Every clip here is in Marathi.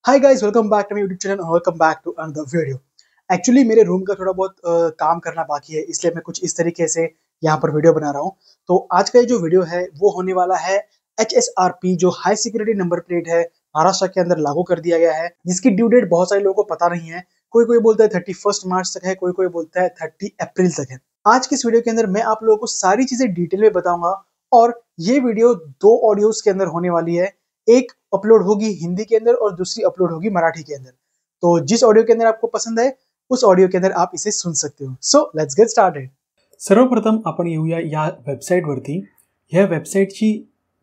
High guys, welcome back to my YouTube channel और welcome back to another video. Actually मेरे रूम का थोड़ा बहुत काम करना बाकी है, इसलिए मैं कुछ इस तरीके से यहाँ पर वीडियो बना रहा हूँ। तो आज का ये जो वीडियो है वो होने वाला है HSRP, जो हाई सिक्योरिटी नंबर प्लेट है, महाराष्ट्र के अंदर लागू कर दिया गया है, जिसकी ड्यू डेट बहुत सारे लोगों को पता नहीं है। कोई कोई बोलता है 31 मार्च तक है, कोई कोई बोलता है 30 अप्रैल तक है। आज की इस वीडियो के अंदर मैं आप लोगों को सारी चीजें डिटेल में बताऊंगा और ये वीडियो दो ऑडियोज के अंदर होने वाली है। एक अपलोड होगी हिंदी के अंदर और दूसरी अपलोड होगी मराठी के अंदर। तो जिस ऑडियो के अंदर आपको पसंद है उस ऑडियो के अंदर आप इसे सुन सकते हो। So let's get started. सर्वप्रथम आपण येऊया या वेबसाईटवरती। ह्या वेबसाईटची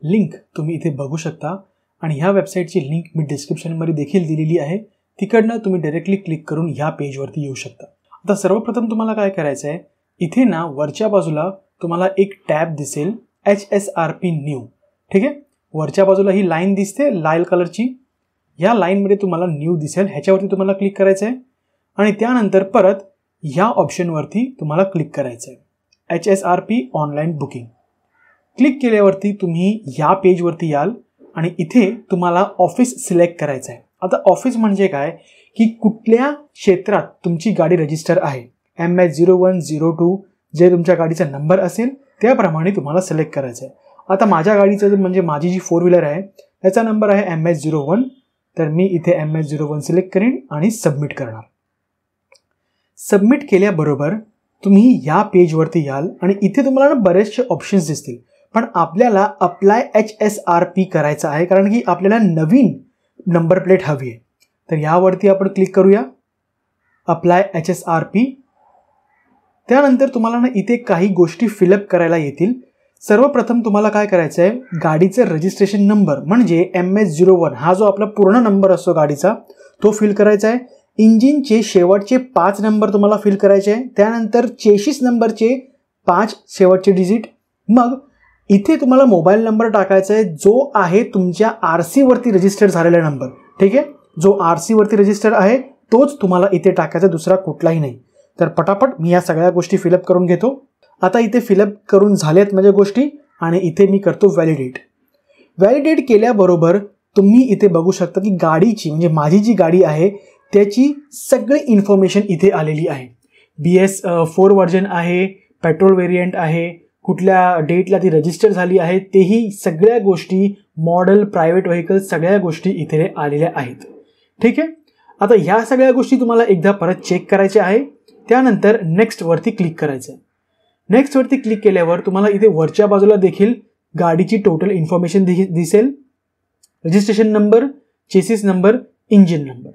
लिंक तुम्ही इथे बघू शकता आणि ह्या वेबसाईटची लिंक मी डिस्क्रिप्शनमध्ये देखील दिलेली आहे। तिकडनं तुम्ही डायरेक्टली क्लिक करून ह्या पेजवरती येऊ शकता। आता सर्वप्रथम तुम्हाला काय करायचं आहे, इथे ना वरच्या बाजूला तुम्हाला एक टॅब दिसेल HSRP न्यू। ठीक आहे, वरच्या बाजूला ही लाईन दिसते लाल कलरची, या लाईनमध्ये तुम्हाला न्यू दिसेल, ह्याच्यावरती तुम्हाला क्लिक करायचं आहे आणि त्यानंतर परत ह्या ऑप्शनवरती तुम्हाला क्लिक करायचं आहे HSRP ऑनलाईन बुकिंग। क्लिक केल्यावरती तुम्ही या पेजवरती याल आणि इथे तुम्हाला ऑफिस सिलेक्ट करायचं आहे। आता ऑफिस म्हणजे काय की कुठल्या क्षेत्रात तुमची गाडी रजिस्टर आहे, MH0102 जे तुमच्या गाडीचा नंबर असेल त्याप्रमाणे तुम्हाला सिलेक्ट करायचं आहे। आता माझ्या गाडीचं म्हणजे माझी जी 4 व्हीलर आहे त्याचा नंबर आहे MH01, तर मी इथे MH01 सिलेक्ट करेन आणि सबमिट करणार। सबमिट केल्याबरोबर तुम्ही या पेजवरती याल आणि इथे तुम्हाला बरेचसे ऑप्शन्स दिसतील, पण आपल्याला अप्लाय HSRP करायचं आहे कारण की आपल्याला नवीन नंबर प्लेट हवी आहे। तर यावरती आपण क्लिक करूया, अप्लाय HSRP। त्यानंतर तुम्हाला ना इथे काही गोष्टी फिलअप करायला येतील। सर्वप्रथम तुम्हाला काय करायचं आहे, गाडीचे रजिस्ट्रेशन नंबर म्हणजे MH01 हा जो आपला पूर्ण नंबर असतो गाडीचा तो फिल करायचा आहे। इंजिनचे शेवटचे 5 नंबर तुम्हाला फिल करायचे आहे, त्यानंतर चेसिस नंबरचे 5 शेवटचे डिजिट। मग इथे तुम्हाला मोबाईल नंबर टाकायचा आहे जो आहे तुमच्या RC वरती रजिस्टर झालेला नंबर। ठीक आहे, जो RC वरती रजिस्टर आहे तोच तुम्हाला इथे टाकायचा, दुसरा कुठलाही नाही। तर पटापट मी या सगळ्या गोष्टी फिलअप करून घेतो। आता इथे फिलअप करून झाल्यात माझ्या गोष्टी आणि इथे मी करतो व्हॅलिडेट। व्हॅलिडेट केल्याबरोबर तुम्ही इथे बघू शकता की गाडीची म्हणजे माझी जी गाडी आहे त्याची सगळी इन्फॉर्मेशन इथे आलेली आहे। BS4 व्हर्जन आहे, पेट्रोल व्हेरियंट आहे, कुठल्या डेटला ती रजिस्टर झाली आहे तेही सगळ्या गोष्टी, मॉडेल, प्रायव्हेट व्हेकल सगळ्या गोष्टी इथे आलेल्या आहेत। ठीक आहे, आता ह्या सगळ्या गोष्टी तुम्हाला एकदा परत चेक करायच्या आहे, त्यानंतर नेक्स्ट वरती क्लिक करायचं आहे। नेक्स्ट वरती क्लिक केल्यावर तुम्हाला इथे वरच्या बाजूला देखील गाडीची टोटल इन्फॉर्मेशन दिसेल, registration number, chassis number, engine number.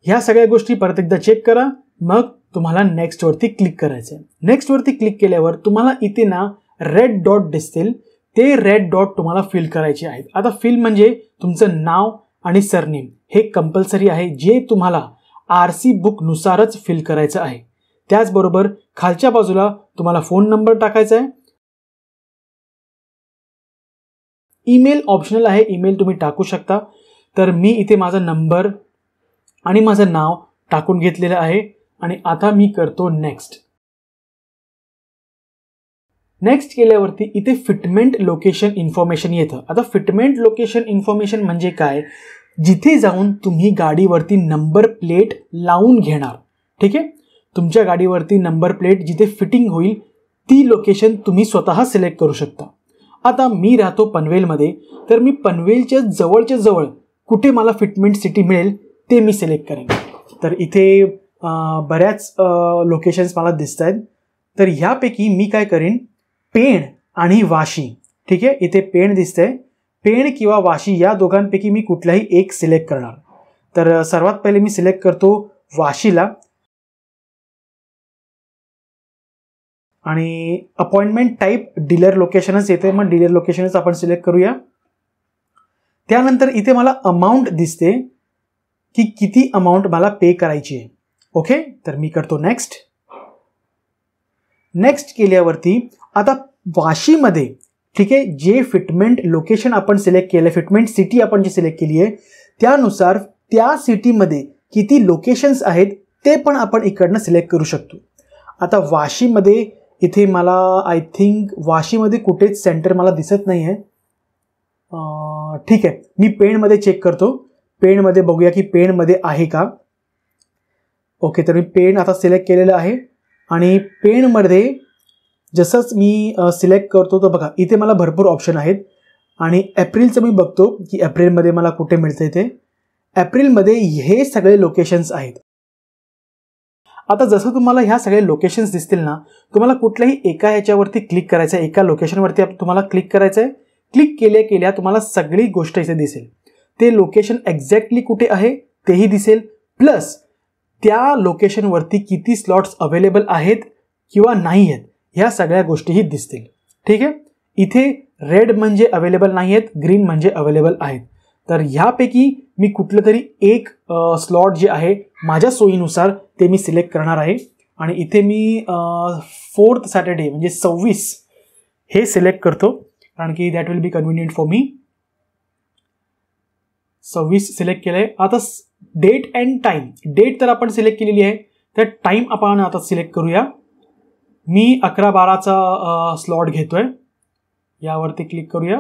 ह्या सगळ्या गोष्टी परत एकदा चेक करा, मग तुम्हाला नेक्स्ट वरती क्लिक करायचं आहे। नेक्स्ट वरती क्लिक केल्यावर तुम्हाला इथे ना रेड डॉट दिसतील, ते रेड डॉट तुम्हाला फिल करायचे आहेत। आता फिल म्हणजे तुमचं नाव आणि सरनेम हे कंपल्सरी आहे, जे तुम्हाला RC बुक नुसारच फिल करायचं आहे। त्याचबरोबर खालच्या बाजूला तुम्हाला फोन नंबर टाकायचा आहे। ईमेल ऑप्शनल आहे, ईमेल तुम्ही टाकू शकता। तर मी इथे माझा नंबर आणि माझं नाव टाकून घेतलेलं आहे आणि आता मी करतो नेक्स्ट। नेक्स्ट केल्यावरती इथे फिटमेंट लोकेशन इन्फॉर्मेशन येतं। आता फिटमेंट लोकेशन इन्फॉर्मेशन म्हणजे काय, जिथे जाऊन तुम्ही गाडीवरती नंबर प्लेट लावून घेणार। ठीक आहे, तुमच्या गाडीवरती नंबर प्लेट जिथे फिटिंग होईल ती लोकेशन तुम्ही स्वतः सिलेक्ट करू शकता। आता मी राहतो पनवेलमध्ये, तर मी पनवेलच्या जवळच्या जवळ कुठे मला फिटमेंट सिटी मिळेल ते मी सिलेक्ट करेन। तर इथे बऱ्याच लोकेशन्स मला दिसत आहेत, तर ह्यापैकी मी काय करेन, पेण आणि वाशी। ठीक आहे, इथे पेण दिसतंय, पेण किंवा वाशी या दोघांपैकी मी कुठलाही एक सिलेक्ट करणार। तर सर्वात पहिले मी सिलेक्ट करतो वाशीला आणि अपॉइंटमेंट टाईप डीलर लोकेशनच येते, मग डीलर लोकेशनच आपण सिलेक्ट करूया। त्यानंतर इथे मला अमाऊंट दिसते की किती अमाऊंट मला पे करायची आहे। ओके, तर मी करतो नेक्स्ट। नेक्स्ट केल्यावरती आता वाशीमध्ये ठीक आहे, जे फिटमेंट लोकेशन आपण सिलेक्ट केलं, फिटमेंट सिटी आपण जी सिलेक्ट केली आहे त्यानुसार त्या सिटीमध्ये किती लोकेशन्स आहेत ते पण आपण इकडनं सिलेक्ट करू शकतो। आता वाशीमध्ये इथे मला आय थिंक वाशीमध्ये कुठेच सेंटर मला दिसत नाही आहे। ठीक आहे, मी पेणमध्ये चेक करतो। पेनमध्ये बघूया की पेनमध्ये आहे का. ओके, तर मी पेन आता सिलेक्ट केलेलं आहे आणि पेनमध्ये जसंच मी सिलेक्ट करतो तर बघा इथे मला भरपूर ऑप्शन आहेत आणि एप्रिलचं मी बघतो की एप्रिलमध्ये मला कुठे मिळते ते. एप्रिलमध्ये हे सगळे लोकेशन्स आहेत. आता जसं तुम्हाला ह्या सगळे लोकेशन्स दिसतील ना, तुम्हाला कुठल्याही एका ह्याच्यावरती क्लिक करायचं आहे, एका लोकेशनवरती तुम्हाला क्लिक करायचं आहे. क्लिक केल्या केल्या तुम्हाला सगळी गोष्ट इथे दिसेल. ते लोकेशन एक्झॅक्टली कुठे आहे तेही दिसेल, प्लस त्या लोकेशनवरती किती स्लॉट्स अवेलेबल आहेत किंवा नाही आहेत ह्या सगळ्या गोष्टीही दिसतील. ठीक आहे, इथे रेड म्हणजे अवेलेबल नाही आहेत, ग्रीन म्हणजे अवेलेबल आहेत. तर ह्यापैकी मी कुठलं तरी एक स्लॉट जे आहे माझ्या सोयीनुसार ते मी सिलेक्ट करणार आहे आणि इथे मी 4th सॅटर्डे म्हणजे 26 हे सिलेक्ट करतो, कारण की that will be convenient for me. 26 select केलं आहे. आता डेट अँड टाईम, डेट तर आपण सिलेक्ट केलेली आहे, तर टाईम आपण आता सिलेक्ट करूया. मी 11-12चा स्लॉट घेतोय, यावरती क्लिक करूया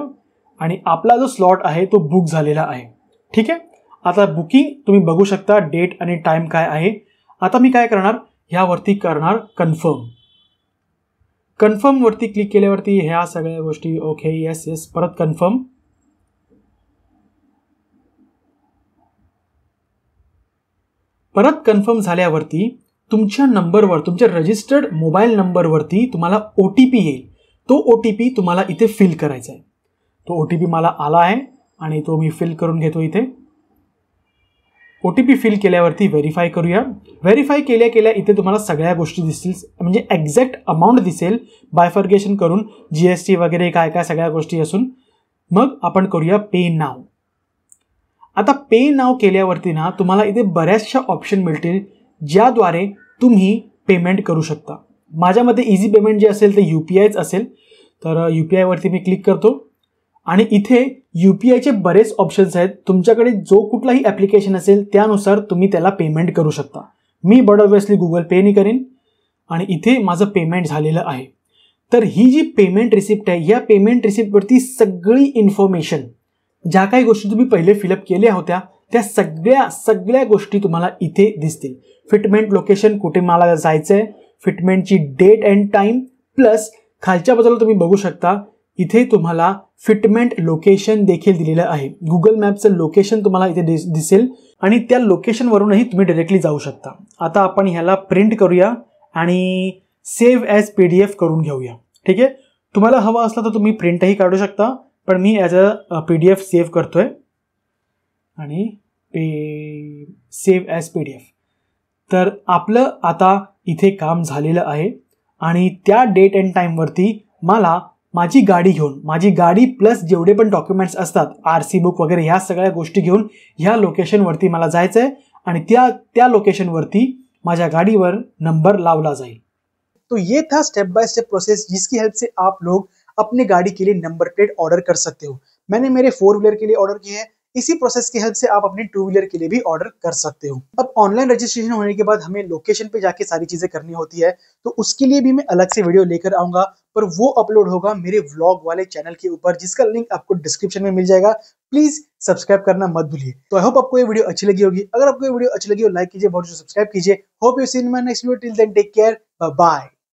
आणि आपला जो स्लॉट आहे तो बुक झालेला आहे. ठीक आहे, आता बुकिंग तुम्ही बघू शकता, डेट आणि टाईम काय आहे. आता मी काय करणार, ह्यावरती करणार कन्फर्म. कन्फर्मवरती क्लिक केल्यावरती ह्या सगळ्या गोष्टी ओके, येस येस, परत कन्फर्म. परत कन्फर्म झाल्यावरती तुमच्या नंबरवर, तुमच्या रजिस्टर्ड मोबाईल नंबरवरती तुम्हाला OTP येईल. तो OTP तुम्हाला इथे फिल करायचा आहे. तो OTP मला आला आहे आणि तो मी फिल करून घेतो इथे. OTP फिल केल्यावरती व्हेरीफाय करूया. व्हेरीफाय केल्या केल्या इथे तुम्हाला सगळ्या गोष्टी दिसतील, म्हणजे एक्झॅक्ट अमाऊंट दिसेल, बायफर्गेशन करून GST वगैरे काय काय सगळ्या गोष्टी असून मग आपण करूया पे नाव. आता पे नाव केल्यावरती ना तुम्हाला इथे बऱ्याचशा ऑप्शन मिळतील ज्याद्वारे तुम्ही पेमेंट करू शकता. माझ्यामध्ये इझी पेमेंट जे असेल ते UPIच असेल, तर UPI वरती मी क्लिक करतो आणि इथे UPIचे बरेच ऑप्शन्स आहेत. तुमच्याकडे जो कुठलाही ॲप्लिकेशन असेल त्यानुसार तुम्ही त्याला पेमेंट करू शकता. Me but obviously Google penny करीन आणि इथे माझं पेमेंट झालेलं आहे. तर ही जी पेमेंट रिसिप्ट आहे, या पेमेंट रिसिप्टवरती सगळी इन्फॉर्मेशन, ज्या काही गोष्टी तुम्ही पहिले फिलअप केल्या होत्या त्या सगळ्या गोष्टी तुम्हाला इथे दिसतील. फिटमेंट लोकेशन, कुठे मला जायचं आहे, फिटमेंटची डेट अँड टाईम, प्लस खालच्या बाजूला तुम्ही बघू शकता इथे तुम्हाला फिटमेंट लोकेशन देखील दिलेलं आहे. गुगल मॅपचं लोकेशन तुम्हाला इथे दिसेल आणि त्या लोकेशनवरूनही तुम्ही डायरेक्टली जाऊ शकता. आता आपण ह्याला प्रिंट करूया आणि सेव्ह ॲज PDF करून घेऊया. ठीक आहे, तुम्हाला हवा असला तर तुम्ही प्रिंटही काढू शकता, पण मी ॲज अ PDF सेव्ह करतोय आणि सेव्ह ॲज PDF. तर आपलं आता इथे काम झालेलं आहे आणि त्या डेट अँड टाईमवरती मला माझी गाडी घेऊन, माझी गाडी प्लस जेवढे पण डॉक्युमेंट्स असतात, RC बुक वगैरे ह्या सगळ्या गोष्टी घेऊन ह्या लोकेशनवरती मला जायचं आहे आणि त्या लोकेशनवरती माझ्या गाडीवर नंबर लावला जाईल. तो ये था स्टेप बाय स्टेप प्रोसेस जिसकी हेल्प से आप लोग अपने गाड़ी के लिए नंबर प्लेट ऑर्डर कर सकते हो. मैंने मेरे 4 व्हीलर के लिए ऑर्डर किए हैं. इसी प्रोसेस की हेल्प से आप अपने 2 व्हीलर के लिए भी ऑर्डर कर सकते हो. अब ऑनलाइन रजिस्ट्रेशन होने के बाद हमें लोकेशन पे जाके सारी चीजें करनी होती है, तो उसके लिए भी मैं अलग से वीडियो लेकर आऊंगा, पर वो अपलोड होगा मेरे व्लॉग वाले चैनल के ऊपर, जिसका लिंक आपको डिस्क्रिप्शन में मिल जाएगा. प्लीज सब्सक्राइब करना मत भूलिए. तो आई होप आपको ये वीडियो अच्छी लगी होगी. अगर आपको ये वीडियो अच्छी लगी हो लाइक कीजिए, बहुत सब्सक्राइब कीजिए. Hope you see in my next video. Till then take care, bye bye.